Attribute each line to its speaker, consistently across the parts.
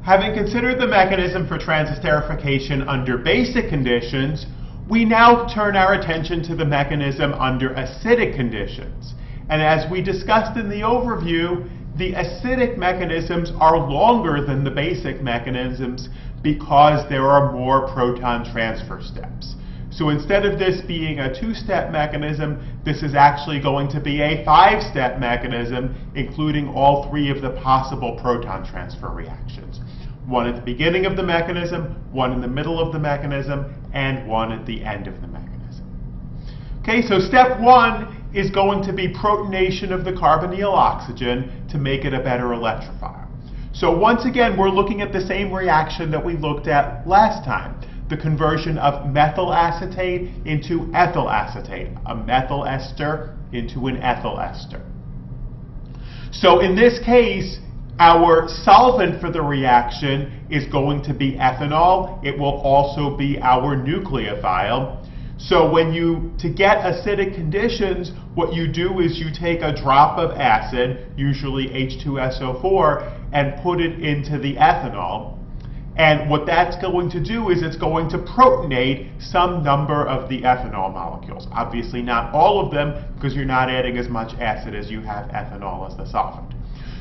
Speaker 1: Having considered the mechanism for transesterification under basic conditions, we now turn our attention to the mechanism under acidic conditions. And as we discussed in the overview, the acidic mechanisms are longer than the basic mechanisms because there are more proton transfer steps. So instead of this being a two-step mechanism, this is actually going to be a five-step mechanism, including all three of the possible proton transfer reactions. One at the beginning of the mechanism, one in the middle of the mechanism, and one at the end of the mechanism. Okay, so step one is going to be protonation of the carbonyl oxygen to make it a better electrophile. So once again, we're looking at the same reaction that we looked at last time, the conversion of methyl acetate into ethyl acetate, a methyl ester into an ethyl ester. So in this case, our solvent for the reaction is going to be ethanol. It will also be our nucleophile. So to get acidic conditions, what you do is you take a drop of acid, usually H2SO4, and put it into the ethanol. And what that's going to do is it's going to protonate some number of the ethanol molecules. Obviously not all of them, because you're not adding as much acid as you have ethanol as the solvent.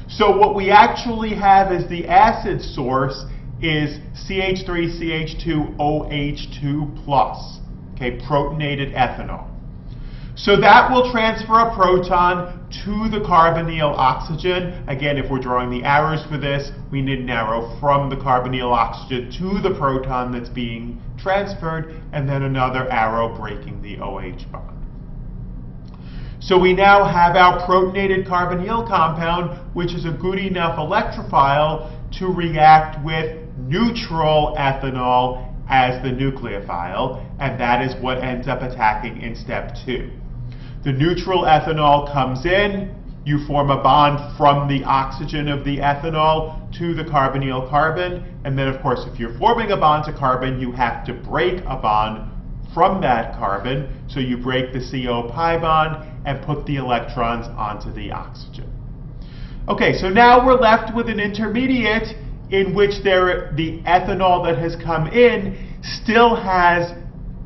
Speaker 1: So what we actually have as the acid source is CH3CH2OH2+. Okay, protonated ethanol. So that will transfer a proton to the carbonyl oxygen. Again, if we're drawing the arrows for this, we need an arrow from the carbonyl oxygen to the proton that's being transferred, and then another arrow breaking the OH bond. So we now have our protonated carbonyl compound, which is a good enough electrophile to react with neutral ethanol as the nucleophile, and that is what ends up attacking in step 2. The neutral ethanol comes in, you form a bond from the oxygen of the ethanol to the carbonyl carbon, and then of course if you're forming a bond to carbon, you have to break a bond from that carbon, so you break the CO pi bond and put the electrons onto the oxygen. Okay, so now we're left with an intermediate in which the ethanol that has come in still has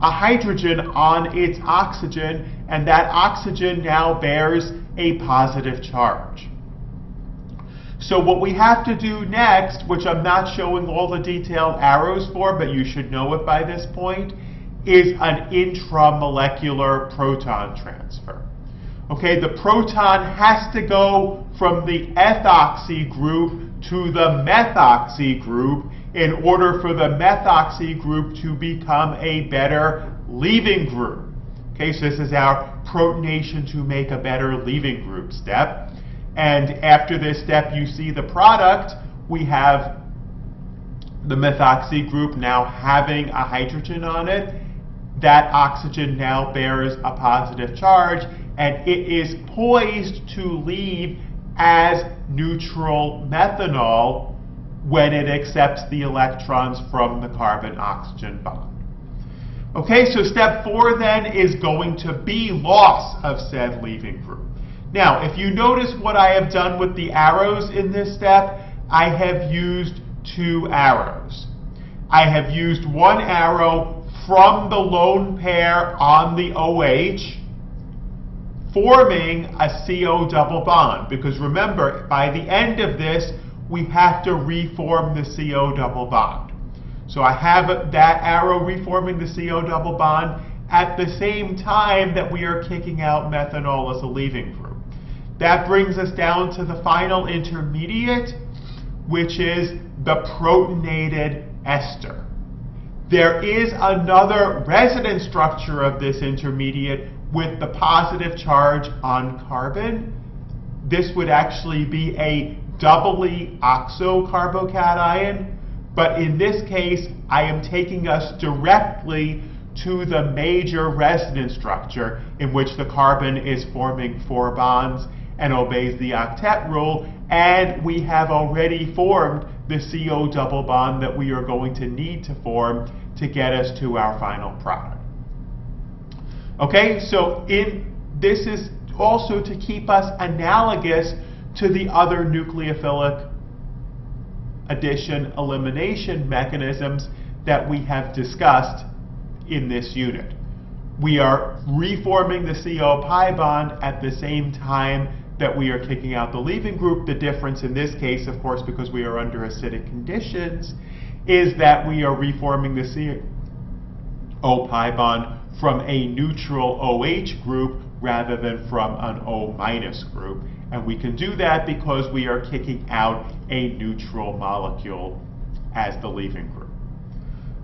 Speaker 1: a hydrogen on its oxygen, and that oxygen now bears a positive charge. So what we have to do next, which I'm not showing all the detailed arrows for, but you should know it by this point, is an intramolecular proton transfer. Okay, the proton has to go from the ethoxy group to the methoxy group in order for the methoxy group to become a better leaving group. Okay, so this is our protonation to make a better leaving group step. And after this step, you see the product. We have the methoxy group now having a hydrogen on it. That oxygen now bears a positive charge, and it is poised to leave as neutral methanol when it accepts the electrons from the carbon-oxygen bond. Okay, so step 4 then is going to be loss of said leaving group. Now, if you notice what I have done with the arrows in this step, I have used 2 arrows. I have used one arrow from the lone pair on the OH, forming a CO double bond, because remember, by the end of this, we have to reform the CO double bond. So I have that arrow reforming the CO double bond at the same time that we are kicking out methanol as a leaving group. That brings us down to the final intermediate, which is the protonated ester. There is another resonance structure of this intermediate with the positive charge on carbon. This would actually be a doubly oxocarbocation, but in this case, I am taking us directly to the major resonance structure in which the carbon is forming 4 bonds and obeys the octet rule, and we have already formed the CO double bond that we are going to need to form to get us to our final product. Okay, so this is also to keep us analogous to the other nucleophilic addition elimination mechanisms that we have discussed in this unit. We are reforming the CO pi bond at the same time that we are kicking out the leaving group. The difference in this case, of course, because we are under acidic conditions, is that we are reforming the CO pi bond from a neutral OH group rather than from an O- group. And we can do that because we are kicking out a neutral molecule as the leaving group.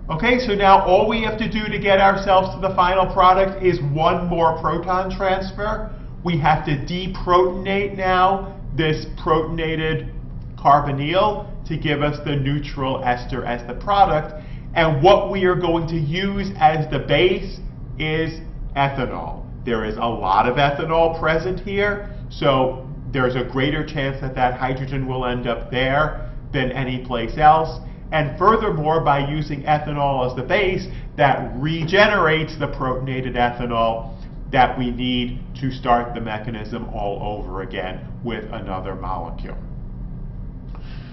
Speaker 1: Okay, so now all we have to do to get ourselves to the final product is one more proton transfer. We have to deprotonate now this protonated carbonyl to give us the neutral ester as the product. And what we are going to use as the base is ethanol. There is a lot of ethanol present here, so there's a greater chance that that hydrogen will end up there than any place else. And furthermore, by using ethanol as the base, that regenerates the protonated ethanol that we need to start the mechanism all over again with another molecule.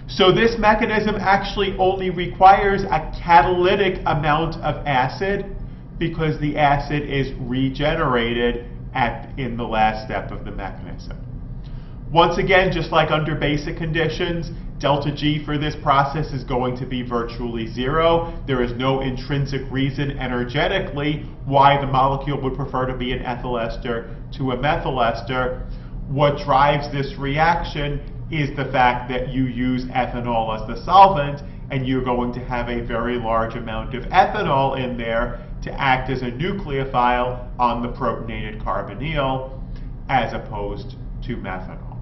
Speaker 1: So this mechanism actually only requires a catalytic amount of acid because the acid is regenerated in the last step of the mechanism. Once again, just like under basic conditions, delta G for this process is going to be virtually zero. There is no intrinsic reason energetically why the molecule would prefer to be an ethyl ester to a methyl ester. What drives this reaction is the fact that you use ethanol as the solvent, and you're going to have a very large amount of ethanol in there to act as a nucleophile on the protonated carbonyl as opposed to methanol.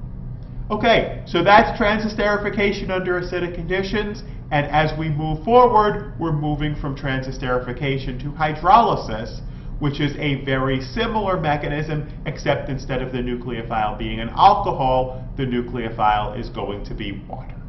Speaker 1: Okay, so that's transesterification under acidic conditions, and as we move forward, we're moving from transesterification to hydrolysis, which is a very similar mechanism, except instead of the nucleophile being an alcohol, the nucleophile is going to be water.